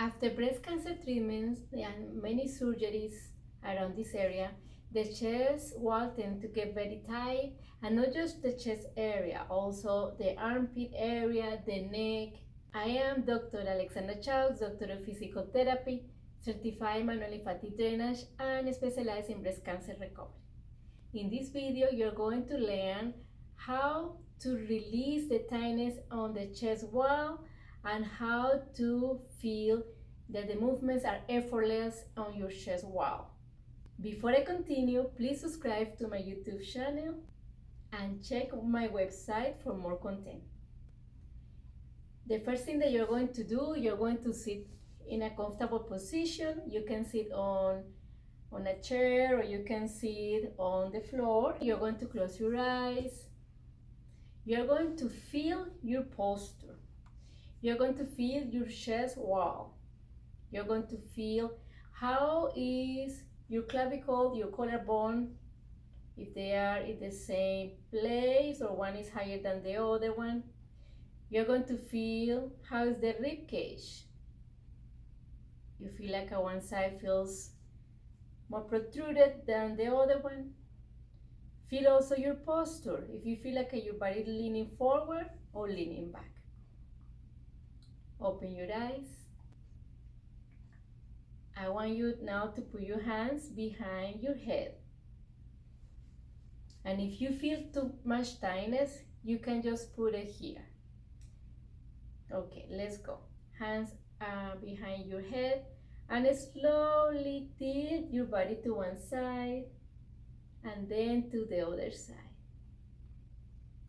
After breast cancer treatments and many surgeries around this area, the chest wall tends to get very tight, and not just the chest area, also the armpit area, the neck. I am Dr. Alexandra Chaux, Doctor of Physical Therapy, certified manual lymphatic drainage, and specialized in breast cancer recovery. In this video, you're going to learn how to release the tightness on the chest wall and how to feel that the movements are effortless on your chest wall. Before I continue, please subscribe to my YouTube channel and check my website for more content. The first thing that you're going to do, you're going to sit in a comfortable position. You can sit on a chair or you can sit on the floor. You're going to close your eyes. You're going to feel your posture. You're going to feel your chest wall. You're going to feel how is your clavicle, your collarbone, if they are in the same place or one is higher than the other one. You're going to feel how is the rib cage. You feel like one side feels more protruded than the other one. Feel also your posture, if you feel like your body leaning forward or leaning back. Open your eyes. I want you now to put your hands behind your head. And if you feel too much tightness, you can just put it here. Okay, let's go. Hands behind your head and slowly tilt your body to one side and then to the other side.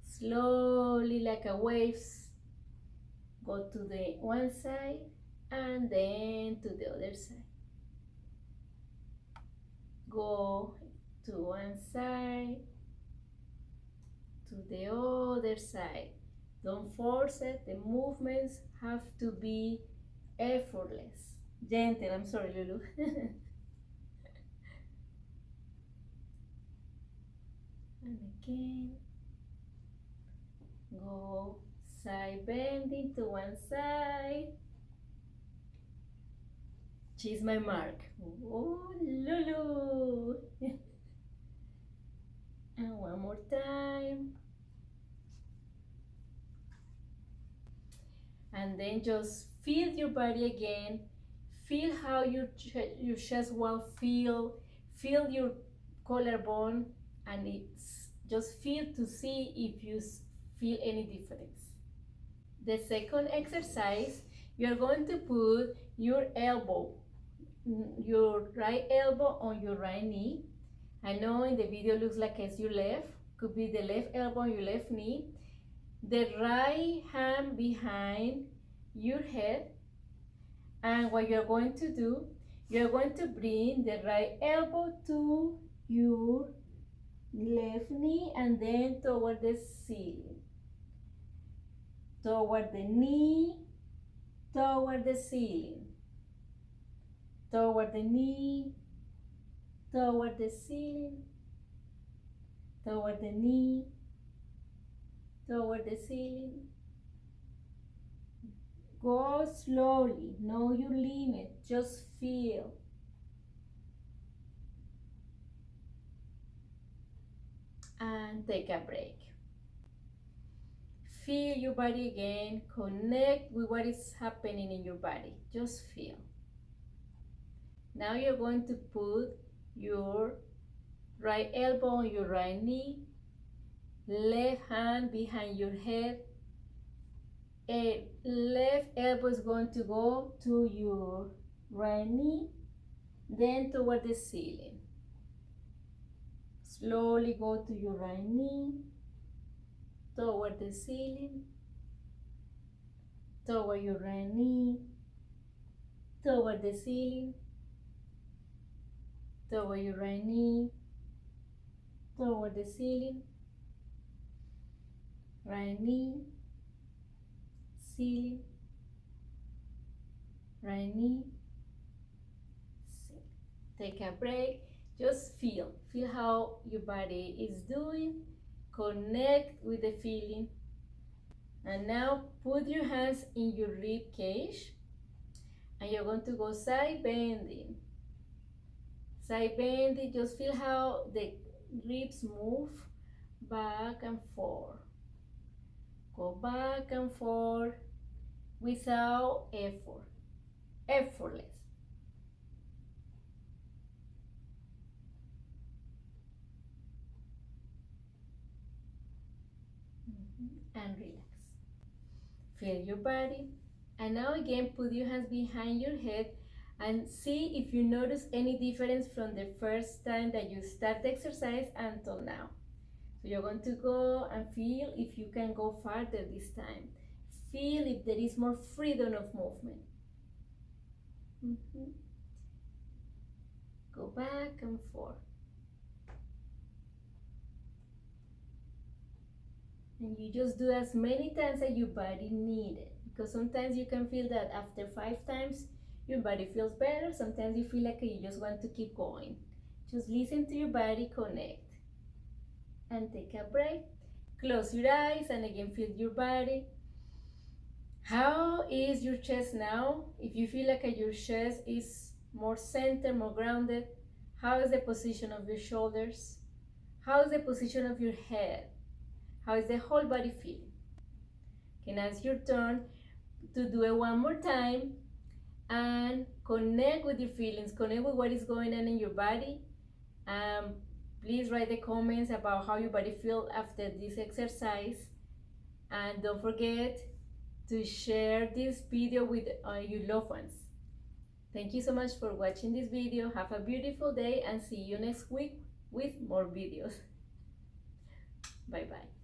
Slowly, like a waves, go to the one side and then to the other side. Go to one side, to the other side. Don't force it. The movements have to be effortless. Gentle, I'm sorry, Lulu. And again, go side bending to one side. She's my mark. Oh, Lulu. And one more time. And then just feel your body again. Feel how your chest wall feel your collarbone, and it's just feel to see if you feel any difference. The second exercise, you're going to put your elbow, your right elbow on your right knee. I know in the video looks like it's your left, could be the left elbow on your left knee. The right hand behind your head, and what you're going to do, you're going to bring the right elbow to your left knee and then toward the ceiling, toward the knee, toward the ceiling, toward the knee, toward the ceiling, toward the knee, toward the ceiling. Go slowly, know your limit, just feel. And take a break. Feel your body again, connect with what is happening in your body, just feel. Now you're going to put your right elbow on your right knee, left hand behind your head, left elbow is going to go to your right knee, then toward the ceiling. Slowly go to your right knee, toward the ceiling, toward your right knee, toward the ceiling, toward your right knee, toward the ceiling, right knee, ceiling, right knee, ceiling. Take a break, just feel how your body is doing, connect with the feeling. And now put your hands in your rib cage, and you're going to go side bending. Side bending, just feel how the ribs move back and forth. Go back and forth without effort. Effortless. And relax. Feel your body. And now again, put your hands behind your head and see if you notice any difference from the first time that you start the exercise until now. So you're going to go and feel if you can go farther this time. Feel if there is more freedom of movement. Go back and forth. And you just do as many times as your body needed, because sometimes you can feel that after 5 times your body feels better. Sometimes you feel like you just want to keep going. Just listen to your body, connect, and take a break. Close your eyes and again feel your body. How is your chest now? If you feel like your chest is more centered, more grounded, how is the position of your shoulders? How is the position of your head? How is the whole body feeling? Okay, now it's your turn to do it one more time and connect with your feelings, connect with what is going on in your body. Please write the comments about how your body feels after this exercise, and don't forget to share this video with your loved ones. Thank you so much for watching this video. Have a beautiful day and see you next week with more videos. Bye bye.